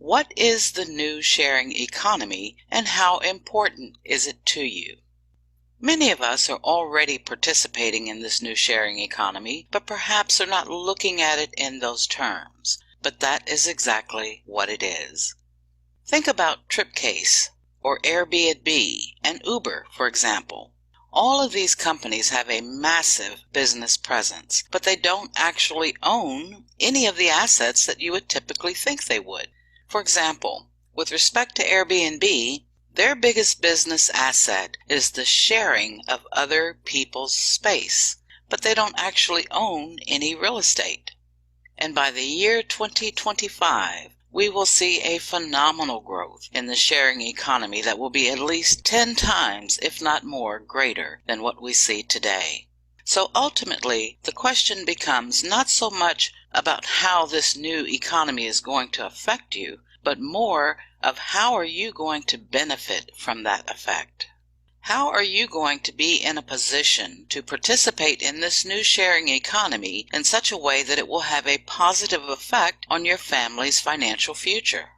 What is the new sharing economy and how important is it to you? Many of us are already participating in this new sharing economy, but perhaps are not looking at it in those terms. But that is exactly what it is. Think about Tripcase or Airbnb and Uber, for example. All of these companies have a massive business presence, but they don't actually own any of the assets that you would typically think they would. For example, with respect to Airbnb, their biggest business asset is the sharing of other people's space, but they don't actually own any real estate. And by the year 2025, we will see a phenomenal growth in the sharing economy that will be at least 10 times, if not more, greater than what we see today. So ultimately, the question becomes not so much about how this new economy is going to affect you, but more of how are you going to benefit from that effect. How are you going to be in a position to participate in this new sharing economy in such a way that it will have a positive effect on your family's financial future?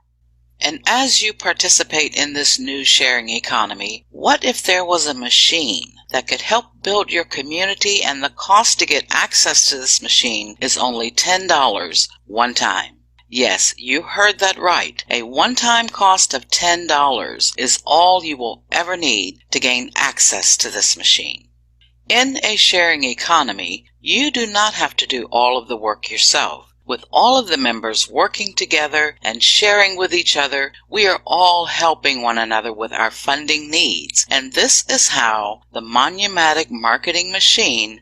And as you participate in this new sharing economy, what if there was a machine that could help build your community and the cost to get access to this machine is only $10 one time? Yes, you heard that right. A one-time cost of $10 is all you will ever need to gain access to this machine. In a sharing economy, you do not have to do all of the work yourself. With all of the members working together and sharing with each other, we are all helping one another with our funding needs. And this is how the monumatic marketing machine,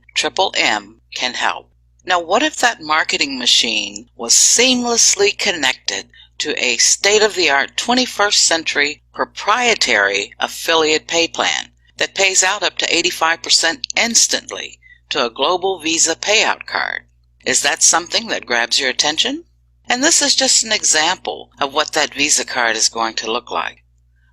M, can help. Now, what if that marketing machine was seamlessly connected to a state-of-the-art 21st century proprietary affiliate pay plan that pays out up to 85% instantly to a global Visa payout card? Is that something that grabs your attention? And this is just an example of what that Visa card is going to look like.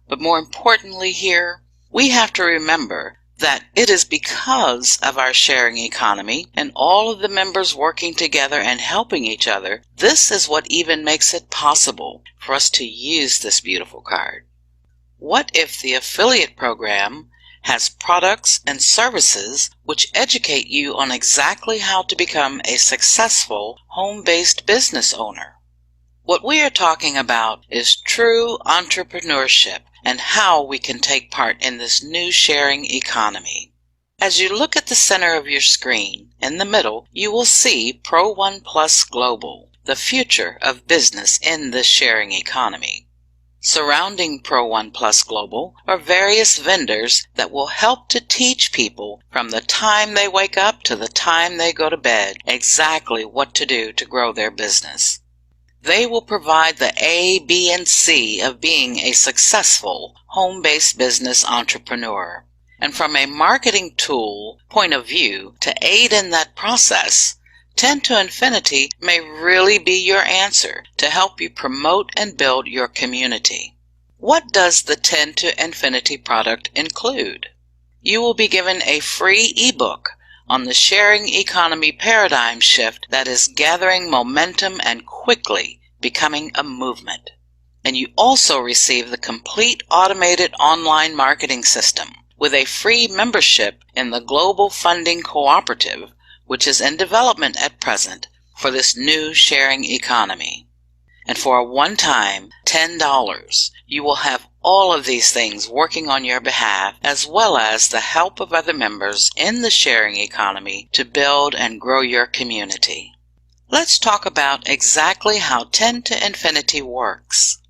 But more importantly here, we have to remember that it is because of our sharing economy and all of the members working together and helping each other, this is what even makes it possible for us to use this beautiful card. What if the affiliate program has products and services which educate you on exactly how to become a successful home-based business owner? What we are talking about is true entrepreneurship and how we can take part in this new sharing economy. As you look at the center of your screen, in the middle, you will see Pro One Plus Global, the future of business in this sharing economy. Surrounding Pro One Plus Global are various vendors that will help to teach people from the time they wake up to the time they go to bed exactly what to do to grow their business. They will provide the A, B, and C of being a successful home-based business entrepreneur. And from a marketing tool point of view, to aid in that process, 10 to Infinity may really be your answer to help you promote and build your community. What does the 10 to Infinity product include? You will be given a free ebook on the sharing economy paradigm shift that is gathering momentum and quickly becoming a movement. And you also receive the complete automated online marketing system with a free membership in the Global Funding Cooperative, which is in development at present for this new sharing economy. And for a one-time $10, you will have all of these things working on your behalf, as well as the help of other members in the sharing economy to build and grow your community. Let's talk about exactly how 10 to Infinity works.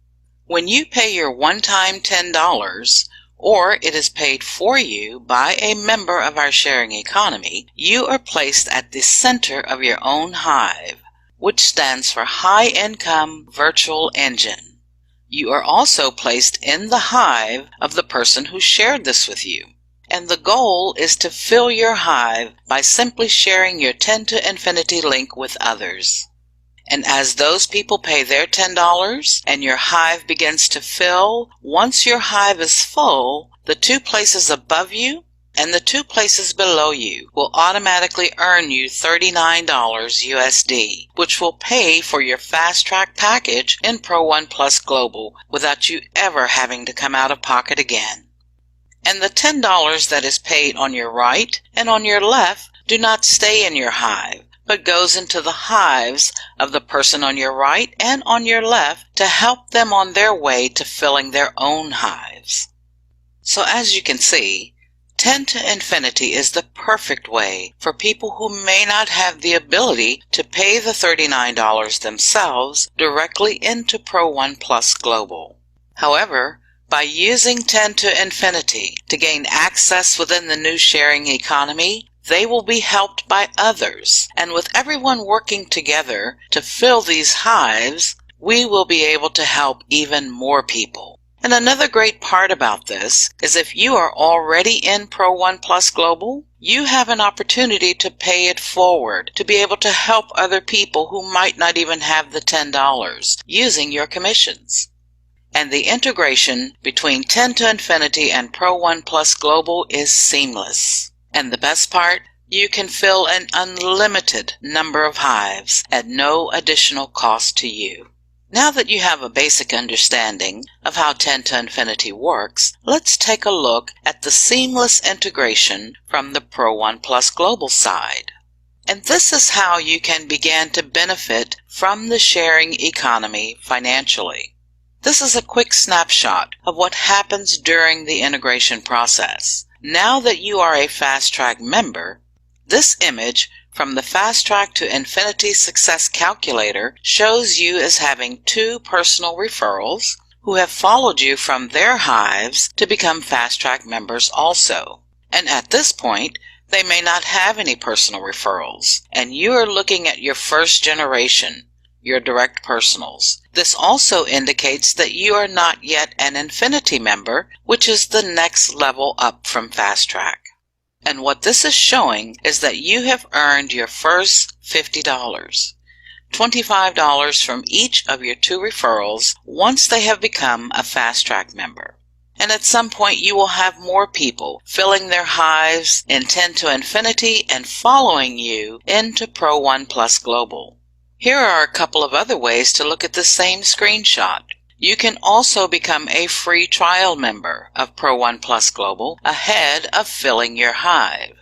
When you pay your one-time $10, or it is paid for you by a member of our sharing economy, you are placed at the center of your own hive, which stands for High Income Virtual Engine. You are also placed in the hive of the person who shared this with you. And the goal is to fill your hive by simply sharing your 10 to Infinity link with others. And as those people pay their $10 and your hive begins to fill, once your hive is full, the two places above you and the two places below you will automatically earn you $39 USD, which will pay for your Fast Track package in Pro One Plus Global without you ever having to come out of pocket again. And the $10 that is paid on your right and on your left do not stay in your hive, but goes into the hives of the person on your right and on your left to help them on their way to filling their own hives. So as you can see, 10 to infinity is the perfect way for people who may not have the ability to pay the $39 themselves directly into Pro One Plus Global. However, by using 10 to infinity to gain access within the new sharing economy, they will be helped by others, and with everyone working together to fill these hives, we will be able to help even more people. And another great part about this is if you are already in Pro One Plus Global, you have an opportunity to pay it forward to be able to help other people who might not even have the $10 using your commissions. And the integration between 10 to infinity and Pro One Plus Global is seamless. And the best part, you can fill an unlimited number of hives at no additional cost to you. Now that you have a basic understanding of how 10 to infinity works, let's take a look at the seamless integration from the Pro One Plus Global side. And this is how you can begin to benefit from the sharing economy financially. This is a quick snapshot of what happens during the integration process. Now that you are a Fast Track member, this image from the Fast Track to Infinity Success Calculator shows you as having two personal referrals who have followed you from their hives to become Fast Track members also. And at this point, they may not have any personal referrals, and you are looking at your first generation, your direct personals. This also indicates that you are not yet an Infinity member, which is the next level up from Fast Track. And what this is showing is that you have earned your first $50, $25 from each of your two referrals once they have become a Fast Track member. And at some point you will have more people filling their hives in 10 to infinity and following you into Pro One Plus Global. Here are a couple of other ways to look at the same screenshot. You can also become a free trial member of Pro One Plus Global ahead of filling your hive.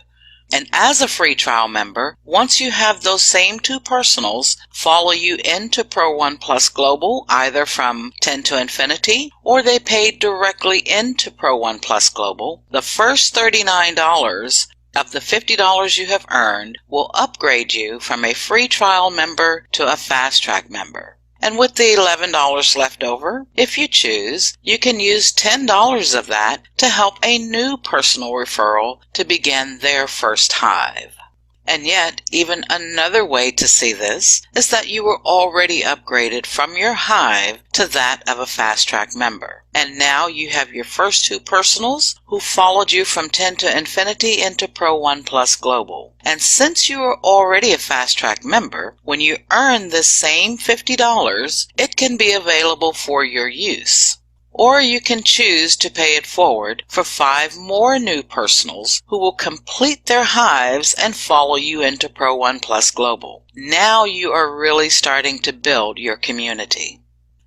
And as a free trial member, once you have those same two personals follow you into Pro One Plus Global, either from 10 to infinity or they pay directly into Pro One Plus Global, the first $39 of the $50 you have earned will upgrade you from a free trial member to a Fast Track member. And with the $11 left over, if you choose, you can use $10 of that to help a new personal referral to begin their first hive. And yet, even another way to see this is that you were already upgraded from your hive to that of a Fast Track member. And now you have your first two personals who followed you from 10 to infinity into Pro One Plus Global. And since you are already a Fast Track member, when you earn this same $50, it can be available for your use. Or you can choose to pay it forward for 5 more new personals who will complete their hives and follow you into Pro One Plus Global. Now you are really starting to build your community.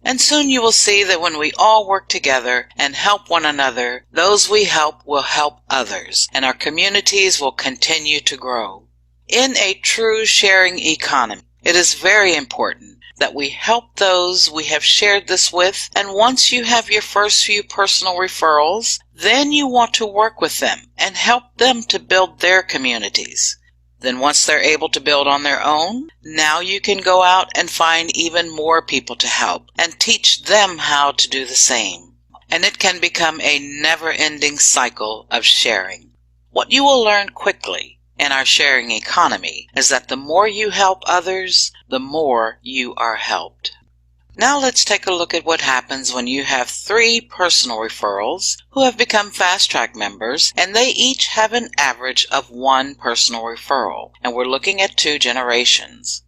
And soon you will see that when we all work together and help one another, those we help will help others, and our communities will continue to grow. In a true sharing economy, it is very important that we help those we have shared this with, and once you have your first few personal referrals, then you want to work with them and help them to build their communities. Then once they're able to build on their own, now you can go out and find even more people to help and teach them how to do the same. And it can become a never-ending cycle of sharing. What you will learn quickly in our sharing economy is that the more you help others, the more you are helped. Now let's take a look at what happens when you have 3 personal referrals who have become Fast Track members, and they each have an average of 1 personal referral, and we're looking at 2 generations.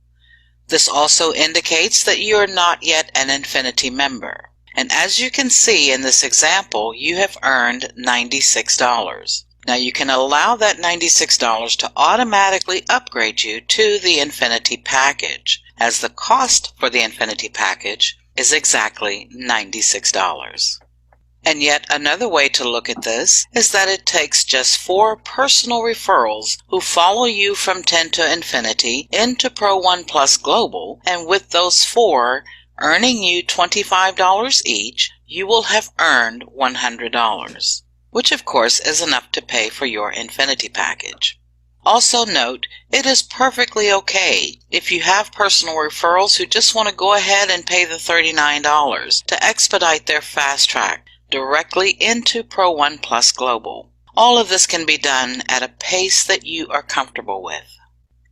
This also indicates that you are not yet an Infinity member. And as you can see in this example, you have earned $96. Now you can allow that $96 to automatically upgrade you to the Infinity package, as the cost for the Infinity package is exactly $96. And yet another way to look at this is that it takes just 4 personal referrals who follow you from 10 to Infinity into Pro 1 Plus Global, and with those 4 earning you $25 each, you will have earned $100. Which of course is enough to pay for your Infinity package. Also note, it is perfectly okay if you have personal referrals who just want to go ahead and pay the $39 to expedite their fast track directly into Pro 1 Plus Global. All of this can be done at a pace that you are comfortable with.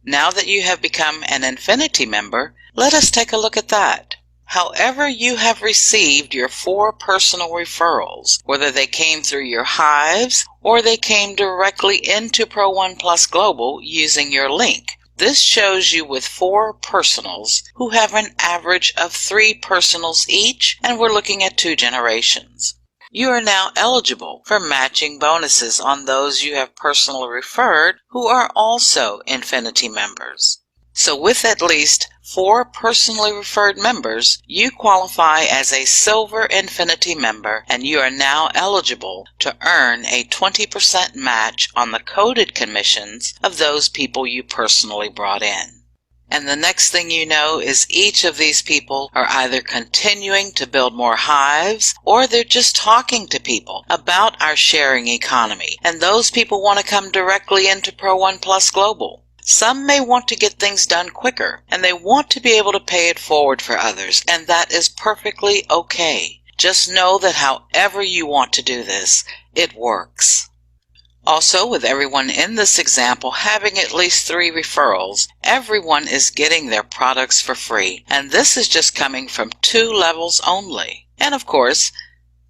Now that you have become an Infinity member, let us take a look at that. However you have received your 4 personal referrals, whether they came through your hives or they came directly into Pro 1 Plus Global using your link, this shows you with 4 personals who have an average of 3 personals each, and we're looking at 2 generations. You are now eligible for matching bonuses on those you have personally referred who are also Infinity members. So with at least 4 personally referred members, you qualify as a Silver Infinity member, and you are now eligible to earn a 20% match on the coded commissions of those people you personally brought in. And the next thing you know is each of these people are either continuing to build more hives, or they're just talking to people about our sharing economy, and those people want to come directly into Pro 1 Plus Global. Some may want to get things done quicker, and they want to be able to pay it forward for others, and that is perfectly okay. Just know that however you want to do this, it works. Also, with everyone in this example having at least 3 referrals, everyone is getting their products for free, and this is just coming from 2 levels only. And of course,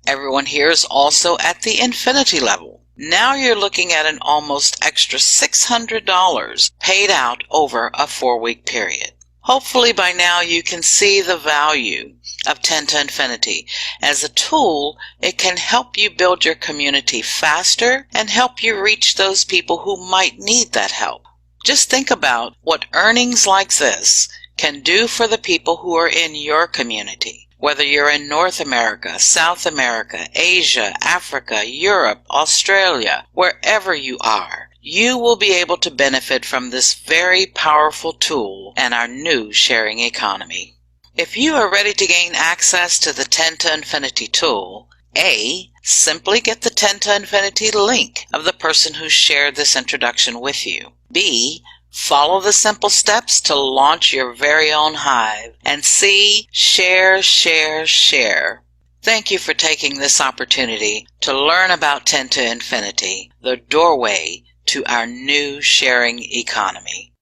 everyone here is also at the Infinity level. Now you're looking at an almost extra $600 paid out over a 4-week period. Hopefully by now you can see the value of 10 to Infinity. As a tool, it can help you build your community faster and help you reach those people who might need that help. Just think about what earnings like this can do for the people who are in your community. Whether you're in North America, South America, Asia, Africa, Europe, Australia, wherever you are, you will be able to benefit from this very powerful tool and our new sharing economy. If you are ready to gain access to the 10 to Infinity tool, A, simply get the 10 to Infinity link of the person who shared this introduction with you. B, follow the simple steps to launch your very own hive. And C, share, share, share. Thank you for taking this opportunity to learn about 10 to Infinity, the doorway to our new sharing economy.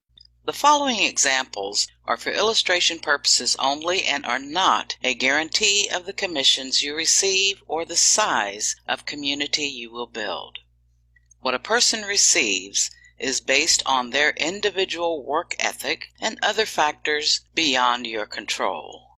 The following examples are for illustration purposes only and are not a guarantee of the commissions you receive or the size of community you will build. What a person receives is based on their individual work ethic and other factors beyond your control.